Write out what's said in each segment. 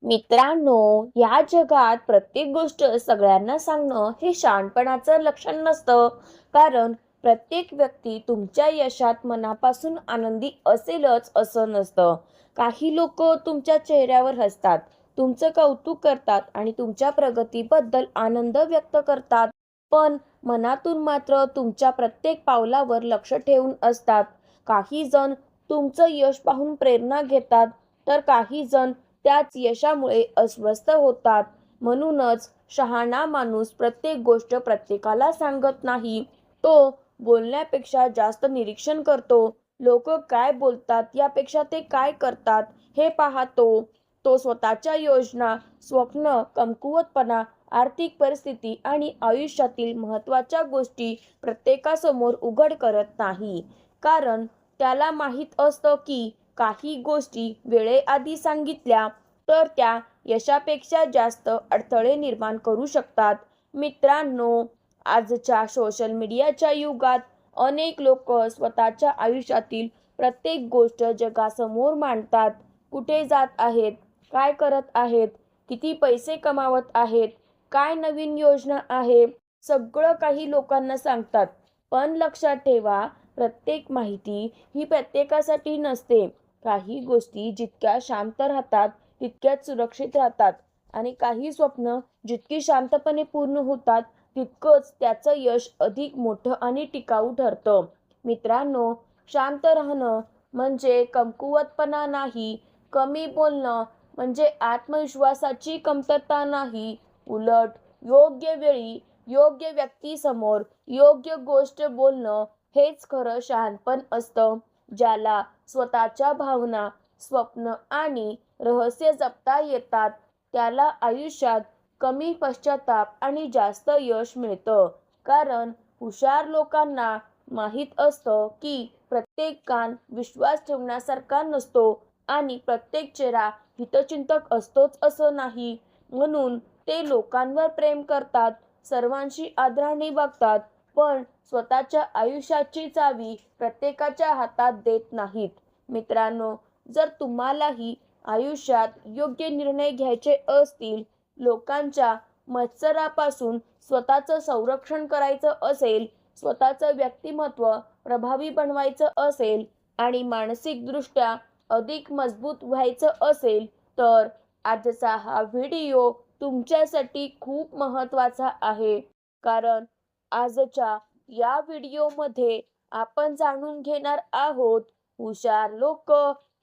मित्रांनो, या जगात प्रत्येक गोष्ट सगळ्यांना सांगणं हे शहाणपणाचं लक्षण नसतं. कारण प्रत्येक व्यक्ती तुमच्या यशात मनापासून आनंदी असेलच असं नसतं. काही लोक तुमच्या चेहऱ्यावर हसतात, तुमचं कौतुक करतात आणि तुमच्या प्रगतीबद्दल आनंद व्यक्त करतात. पण मनातून मात्र तुमच्या प्रत्येक पावलावर लक्ष ठेवून असतात. काही जण तुमचं यश पाहून प्रेरणा घेतात, तर काही जण त्याच यशामुळे अस्वस्थ होतात. म्हणूनच शहाणा माणूस प्रत्येक गोष्ट प्रत्येकाला सांगत नाही. तो बोलण्यापेक्षा जास्त निरीक्षण करतो. लोक काय बोलतात यापेक्षा ते काय करतात हे पाहतो. तो स्वतःच्या योजना, स्वप्न, कमकुवतपणा, आर्थिक परिस्थिती आणि आयुष्यातील महत्त्वाच्या गोष्टी प्रत्येकासमोर उघड करत नाही. कारण त्याला माहीत असतं की काही गोष्टी वेळेआधी सांगितल्या तर त्या यशापेक्षा जास्त अडथळे निर्माण करू शकतात. मित्रांनो, आजच्या सोशल मीडियाच्या युगात अनेक लोक स्वतःच्या आयुष्यातील प्रत्येक गोष्ट जगासमोर मांडतात. कुठे जात आहेत, काय करत आहेत, किती पैसे कमावत आहेत, काय नवीन योजना आहे, सगळं काही लोकांना सांगतात. पण लक्षात ठेवा, प्रत्येक माहिती ही प्रत्येकासाठी नसते. काही गोष्टी जितक्या शांत राहतात तितक्याच सुरक्षित राहतात आणि काही स्वप्न जितकी शांतपणे पूर्ण होतात तितकंच त्याचं यश अधिक मोठं आणि टिकाऊ ठरतं. मित्रांनो, शांत राहणं म्हणजे कमकुवतपणा नाही, कमी बोलणं म्हणजे आत्मविश्वासाची कमतरता नाही. उलट योग्य वेळी योग्य व्यक्तीसमोर योग्य गोष्ट बोलणं हेच खरं शहाणपण असतं. ज्याला स्वतःच्या भावना, स्वप्न आणि रहस्य जपता येतात त्याला आयुष्यात कमी पश्चाताप आणि जास्त यश मिळतं. कारण हुशार लोकांना माहीत असतं की प्रत्येक कान विश्वास ठेवण्यासारखा नसतो आणि प्रत्येक चेहरा हितचिंतक असतोच असं नाही. म्हणून ते लोकांवर प्रेम करतात, सर्वांशी आदराने वागतात, पण स्वतःच्या आयुष्याची चावी प्रत्येकाच्या हातात देत नाहीत. मित्रांनो, जर तुम्हालाही आयुष्यात योग्य निर्णय घ्यायचे असतील, लोकांच्या मत्सरापासून स्वतःचं संरक्षण करायचं असेल, स्वतःचं व्यक्तिमत्व प्रभावी बनवायचं असेल आणि मानसिकदृष्ट्या अधिक मजबूत व्हायचं असेल, तर आजचा हा व्हिडिओ तुमच्यासाठी खूप महत्त्वाचा आहे. कारण आजच्या या व्हिडिओमध्ये आपण जाणून घेणार आहोत, हुशार लोक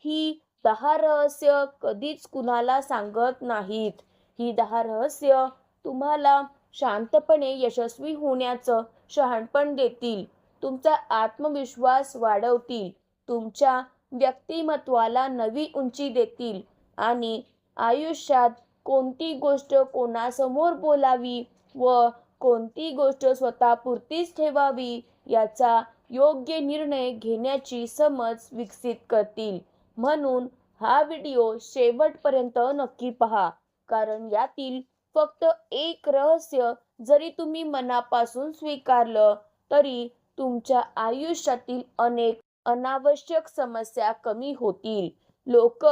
ही 10 रहस्य कधीच कुणाला सांगत नाहीत. ही 10 रहस्य तुम्हाला शांतपणे यशस्वी होण्याचं शहाणपण देतील, तुमचा आत्मविश्वास वाढवतील, तुमच्या व्यक्तिमत्वाला नवी उंची देतील आणि आयुष्यात कोणती गोष्ट कोणासमोर बोलावी व कोणती गोष्ट स्वतःपुरतीच ठेवावी याचा योग्य निर्णय घेण्याची समज विकसित करतील. म्हणून हा व्हिडिओ शेवटपर्यंत नक्की पहा. कारण यातील फक्त एक रहस्य जरी तुम्ही मनापासून स्वीकारलं तरी तुमच्या आयुष्यातील अनेक अनावश्यक समस्या कमी होतील. लोक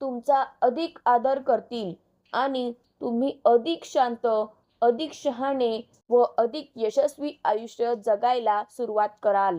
तुमचा अधिक आदर करतील आणि तुम्ही अधिक शांत, अधिक शहाणे व अधिक यशस्वी आयुष्य जगायला सुरुवात कराल.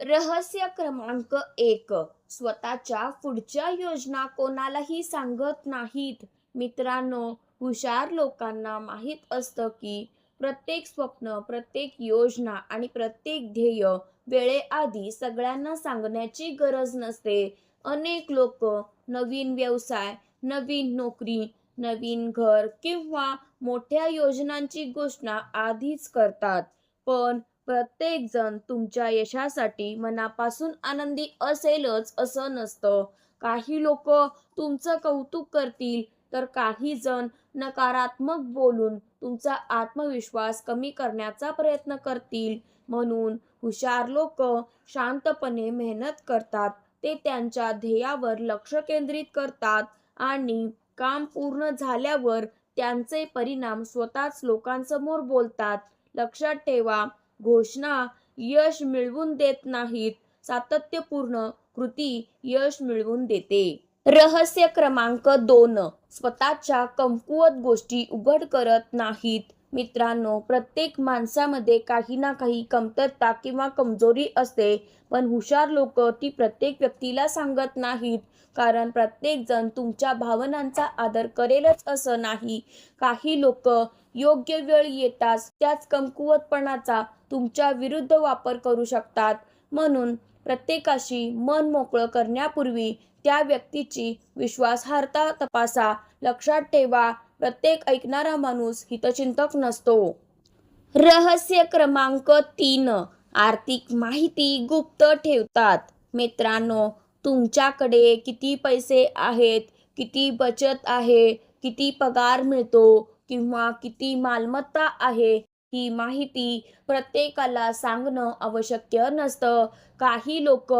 रहस्य क्रमांक 1, स्वतःच्या पुढच्या योजना कोणालाही सांगत नाहीत. मित्रांनो, हुशार लोकांना माहीत असतं की प्रत्येक स्वप्न, प्रत्येक योजना आणि प्रत्येक ध्येय वेळेआधी सगळ्यांना सांगण्याची गरज नसते. अनेक लोक नवीन व्यवसाय, नवीन नोकरी, नवीन घर किंवा मोठ्या योजनांची घोषणा आधीच करतात. पण प्रत्येक जण तुमच्या यशासाठी मनापासून आनंदी असेलच असं नसतं. काही लोक तुमचं कौतुक करतील, तर काही जण नकारात्मक बोलून तुमचा आत्मविश्वास कमी करण्याचा प्रयत्न करतील. म्हणून हुशार लोक शांतपणे मेहनत करतात, ते त्यांच्या ध्येयावर लक्ष केंद्रित करतात आणि काम पूर्ण झाल्यावर त्यांचे परिणाम स्वतःच लोकांसमोर बोलतात. लक्षात ठेवा, घोषणा यश मिळवून देत नाहीत, सातत्यपूर्ण कृती यश मिळवून देते. रहस्य क्रमांक 2, स्वतःच्या कमकुवत गोष्टी उघड करत नाहीत. मित्रांनो, प्रत्येक माणसामध्ये काही ना काही कमतरता किंवा कमजोरी असते, पण हुशार लोक ती प्रत्येक व्यक्तीला सांगत नाहीत. कारण प्रत्येक जण तुमच्या भावनांचा आदर करेलच असं नाही. काही लोक योग्य वेळ येताच त्याच कमकुवतपणाचा तुमच्या विरुद्ध वापर करू शकतात. म्हणून प्रत्येकाशी मन मोकळं करण्यापूर्वी त्या व्यक्तीची विश्वासार्हता तपासा. लक्षात ठेवा, प्रत्येक ऐकणारा माणूस हितचिंतक नसतो. रहस्य क्रमांक 3, आर्थिक माहिती गुप्त ठेवतात. मित्रांनो, तुमच्याकडे किती पैसे आहेत, किती बचत आहे, किती पगार मिळतो किंवा किती मालमत्ता आहे, ही माहिती प्रत्येकाला सांगणं आवश्यक नसतं. काही लोक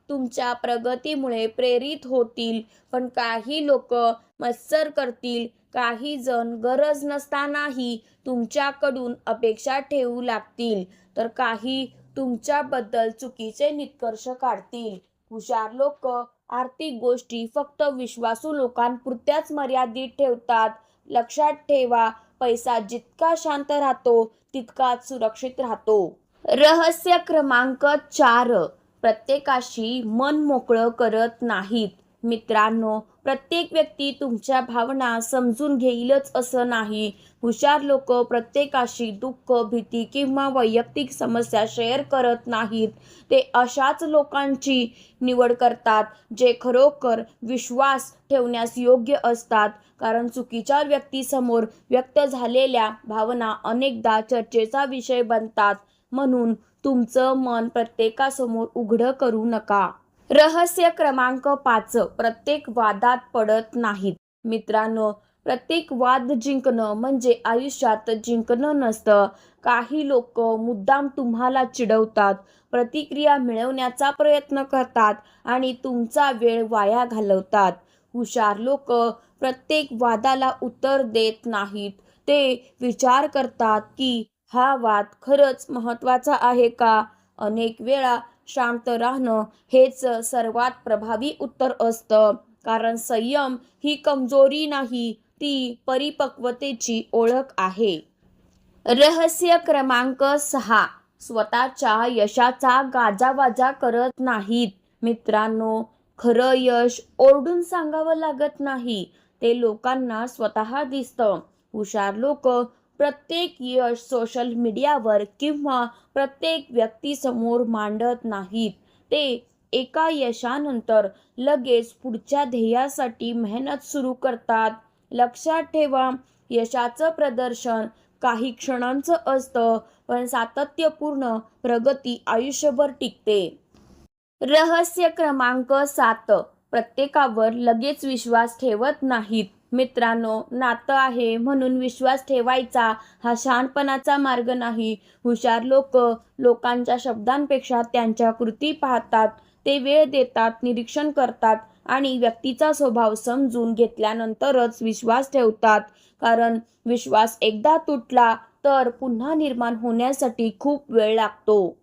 तुमच्या प्रगतीमुळे प्रेरित होतील, पण काही लोक मत्सर करतील. काही जण गरज नसतानाही तुमच्याकडून अपेक्षा ठेवू लागतील, तर काही तुमच्याबद्दल चुकीचे निष्कर्ष काढतील. हुशार लोक आर्थिक गोष्टी फक्त विश्वासू लोकांपुरत्याच मर्यादित ठेवतात. लक्षात ठेवा, पैसा जितका शांत राहतो तितकाच सुरक्षित राहतो. रहस्य क्रमांक 4, प्रत्येकाशी मन मोकळं करत नाहीत. मित्रांनो, प्रत्येक व्यक्ती तुमच्या भावना समजून घेईलच असं नाही. हुशार लोक प्रत्येकाशी दुःख, भीती किंवा वैयक्तिक समस्या शेअर करत नाहीत. ते अशाच लोकांची निवड करतात जे खरोखर विश्वास ठेवण्यास योग्य असतात. कारण चुकीच्या व्यक्तीसमोर व्यक्त झालेल्या भावना अनेकदा चर्चेचा विषय बनतात. म्हणून तुमचं मन प्रत्येकासमोर उघडं करू नका. रहस्य क्रमांक 5, प्रत्येक वादात पडत नाहीत. मित्रांनो, प्रत्येक वाद जिंकणं म्हणजे आयुष्यात जिंकणं नसतं. काही लोक मुद्दाम तुम्हाला चिडवतात, प्रतिक्रिया मिळवण्याचा प्रयत्न करतात आणि तुमचा वेळ वाया घालवतात. हुशार लोक प्रत्येक वादाला उत्तर देत नाहीत. ते विचार करतात की हा वाद खरंच महत्त्वाचा आहे का? अनेक वेळा शांत राहणं हेच सर्वात प्रभावी उत्तर असतं. कारण संयम ही कमजोरी नाही, ती परिपक्वतेची ओळख आहे. रहस्य क्रमांक 6, स्वतःच्या यशाचा गाजावाजा करत नाहीत. मित्रांनो, खरं यश ओरडून सांगावं लागत नाही, ते लोकांना स्वतः दिसतं. हुशार लोक प्रत्येक यश सोशल मीडियावर किंवा प्रत्येक व्यक्तीसमोर मांडत नाहीत. ते एका यशानंतर लगेच पुढच्या ध्येयासाठी मेहनत सुरू करतात. लक्षात ठेवा, यशाचं प्रदर्शन काही क्षणांचं असतं, पण सातत्यपूर्ण प्रगती आयुष्यभर टिकते. रहस्य क्रमांक 7, प्रत्येकावर लगेच विश्वास ठेवत नाहीत. मित्रांनो, नातं आहे म्हणून विश्वास ठेवायचा हा शहाणपणाचा मार्ग नाही. हुशार लोक लोकांच्या शब्दांपेक्षा त्यांच्या कृती पाहतात. ते वेळ देतात, निरीक्षण करतात आणि व्यक्तीचा स्वभाव समजून घेतल्यानंतरच विश्वास ठेवतात. कारण विश्वास एकदा तुटला तर पुन्हा निर्माण होण्यासाठी खूप वेळ लागतो.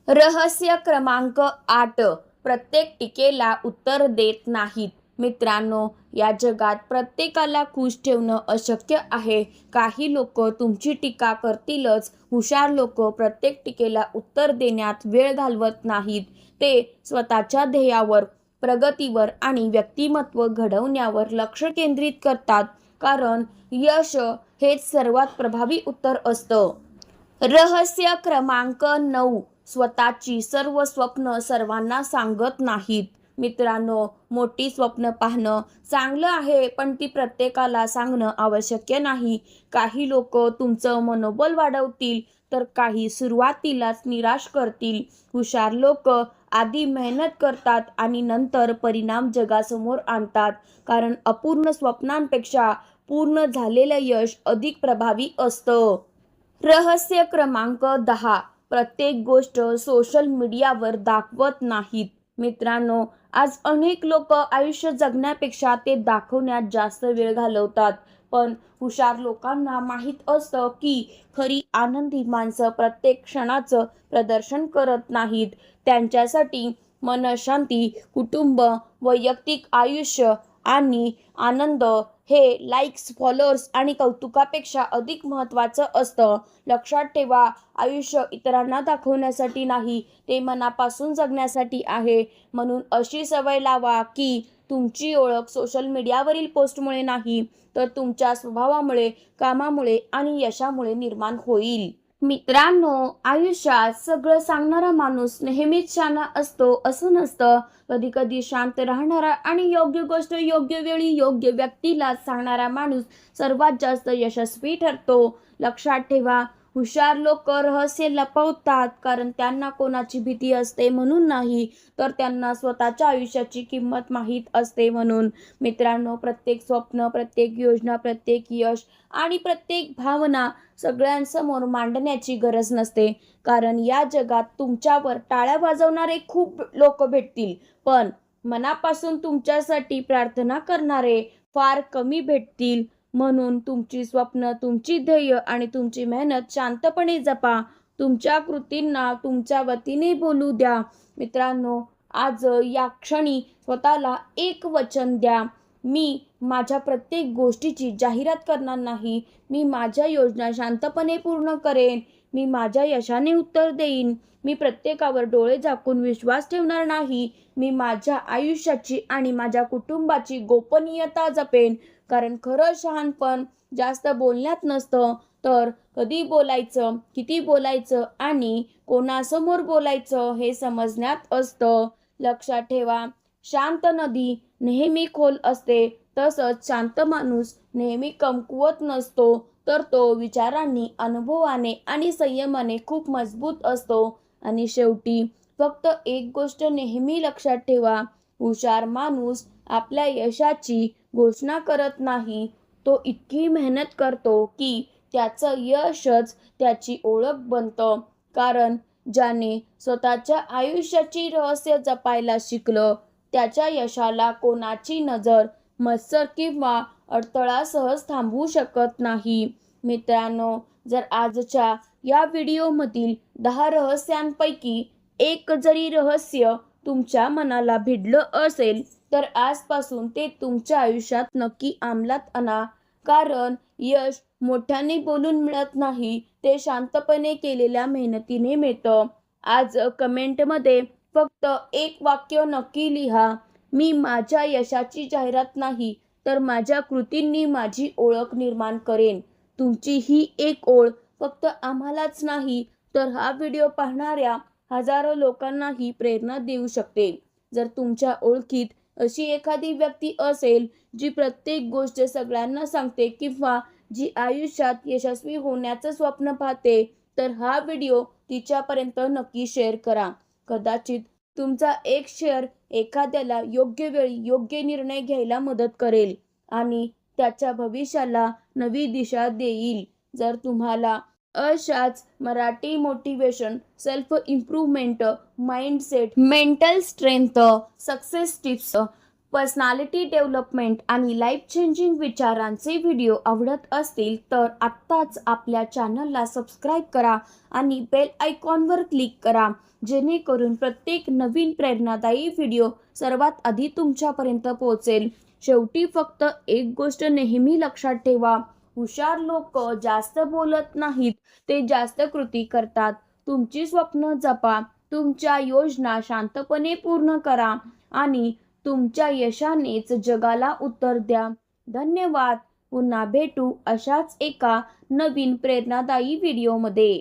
रहस्य क्रमांक 8, प्रत्येक टीकेला उत्तर देत नाहीत. मित्रांनो, या जगात प्रत्येकाला खुश ठेवणं अशक्य आहे. काही लोक तुमची टीका करतीलच. हुशार लोक प्रत्येक टीकेला उत्तर देण्यात वेळ घालवत नाहीत. ते स्वतःच्या ध्येयावर, प्रगतीवर आणि व्यक्तिमत्व घडवण्यावर लक्ष केंद्रित करतात. कारण यश हेच सर्वात प्रभावी उत्तर असतं. रहस्य क्रमांक 9, स्वतःची सर्व स्वप्न सर्वांना सांगत नाहीत. मित्रांनो, मोठी स्वप्न पाहणं चांगलं आहे, पण ती प्रत्येकाला सांगणं आवश्यक नाही. काही लोक तुमचं मनोबल वाढवतील, तर काही सुरुवातीलाच निराश करतील. हुशार लोक आधी मेहनत करतात आणि नंतर परिणाम जगासमोर आणतात. कारण अपूर्ण स्वप्नांपेक्षा पूर्ण झालेलं यश अधिक प्रभावी असतं. रहस्य क्रमांक 10, प्रत्येक गोष्ट सोशल मीडियावर दाखवत नाहीत. मित्रांनो, आज अनेक लोक आयुष्य जगण्यापेक्षा ते दाखवण्यात जास्त वेळ घालवतात. पण हुशार लोकांना माहीत असतं की खरी आनंदी माणसं प्रत्येक क्षणाचं प्रदर्शन करत नाहीत. त्यांच्यासाठी मनशांती, कुटुंब, वैयक्तिक आयुष्य आणि आनंद हे लाईक्स, फॉलोअर्स आणि कौतुकापेक्षा अधिक महत्त्वाचं असतं. लक्षात ठेवा, आयुष्य इतरांना दाखवण्यासाठी नाही, ते मनापासून जगण्यासाठी आहे. म्हणून अशी सवय लावा की तुमची ओळख सोशल मीडियावरील पोस्टमुळे नाही, तर तुमच्या स्वभावामुळे, कामामुळे आणि यशामुळे निर्माण होईल. मित्रांनो, आयुष्यात सगळं सांगणारा माणूस नेहमीच शहाणा असतो असं नसतं. कधी कधी शांत राहणारा आणि योग्य गोष्ट योग्य वेळी योग्य व्यक्तीला सांगणारा माणूस सर्वात जास्त यशस्वी ठरतो. लक्षात ठेवा, हुशार लोक रहस्य लपवतात कारण त्यांना कोणाची भीती असते म्हणून नाही, तर त्यांना स्वतःच्या आयुष्याची किंमत माहीत असते म्हणून. मित्रांनो, प्रत्येक स्वप्न, प्रत्येक योजना, प्रत्येक यश आणि प्रत्येक भावना सगळ्यांसमोर मांडण्याची गरज नसते. कारण या जगात तुमच्यावर टाळ्या वाजवणारे खूप लोक भेटतील, पण मनापासून तुमच्यासाठी प्रार्थना करणारे फार कमी भेटतील. म्हणून तुमची स्वप्न, तुमची ध्येय आणि तुमची मेहनत शांतपणे जपा. तुमच्या कृतींना तुमच्या वतीने बोलू द्या. मित्रांनो, आज या क्षणी स्वतःला एक वचन द्या. मी माझ्या प्रत्येक गोष्टीची जाहिरात करणार नाही. मी माझ्या योजना शांतपणे पूर्ण करेन. मी माझ्या यशाने उत्तर देईन. मी प्रत्येकावर डोळे झाकून विश्वास ठेवणार नाही. मी माझ्या आयुष्याची आणि माझ्या कुटुंबाची गोपनीयता जपेन. कारण खरं शहाणपण जास्त बोलण्यात नसतं, तर कधी बोलायचं, किती बोलायचं आणि कोणासमोर बोलायचं हे समजण्यात असतं. लक्षात ठेवा, शांत नदी नेहमी खोल असते, तसंच शांत माणूस नेहमी कमकुवत नसतो, तर तो विचारांनी, अनुभवाने आणि संयमाने खूप मजबूत असतो. आणि शेवटी फक्त एक गोष्ट नेहमी लक्षात ठेवा, हुशार माणूस आपल्या यशाची घोषणा करत नाही, तो इतकी मेहनत करतो की त्याचं यशच त्याची ओळख बनतं. कारण ज्याने स्वतःच्या आयुष्याची रहस्य जपायला शिकलं, त्याच्या यशाला कोणाची नजर, मत्सर किंवा अडथळा सहज थांबवू शकत नाही. मित्रांनो, जर आजच्या या व्हिडिओमधील 10 रहस्यांपैकी एक जरी रहस्य तुमच्या मनाला भिडलं असेल, तर आजपासून ते तुमच्या आयुष्यात नक्की अंमलात आणा. कारण यश मोठ्याने बोलून मिळत नाही, ते शांतपणे केलेल्या मेहनतीने मिळतं. आज कमेंटमध्ये फक्त एक वाक्य नक्की लिहा. मी माझ्या यशाची जाहिरात नाही, तर माझ्या कृतींनी माझी ओळख निर्माण करेन. तुमची ही एक ओळ फक्त आम्हालाच नाही, तर हा व्हिडिओ पाहणाऱ्या हजारो लोकांनाही प्रेरणा देऊ शकते. जर तुमच्या ओळखीत अशी एखादी व्यक्ती असेल जी प्रत्येक गोष्ट सगळ्यांना सांगते किंवा जी आयुष्यात यशस्वी होण्याचं स्वप्न पाहते, तर हा व्हिडिओ तिच्यापर्यंत नक्की शेअर करा. कदाचित तुमचा एक शेअर एखाद्याला योग्य वेळी योग्य निर्णय घ्यायला मदत करेल आणि त्याच्या भविष्याला नवी दिशा देईल. जर तुम्हाला अशाच Marathi motivation, self improvement, mindset, mental strength, success tips, personality development आणि लाईफ चेंजिंग विचारांचे व्हिडिओ आवडत असतील, तर आत्ताच आपल्या चॅनलला सबस्क्राईब करा आणि बेल आयकॉनवर क्लिक करा, जेणेकरून प्रत्येक नवीन प्रेरणादायी व्हिडिओ सर्वात आधी तुमच्यापर्यंत पोहोचेल. शेवटी फक्त एक गोष्ट नेहमी लक्षात ठेवा, हुशार लोक जास्त बोलत नाहीत, ते जास्त कृती करतात. तुमची स्वप्न जपा, तुमच्या योजना शांतपणे पूर्ण करा आणि तुमच्या यशानेच जगाला उत्तर द्या. धन्यवाद. पुन्हा भेटू अशाच एका नवीन प्रेरणादायी व्हिडिओमध्ये.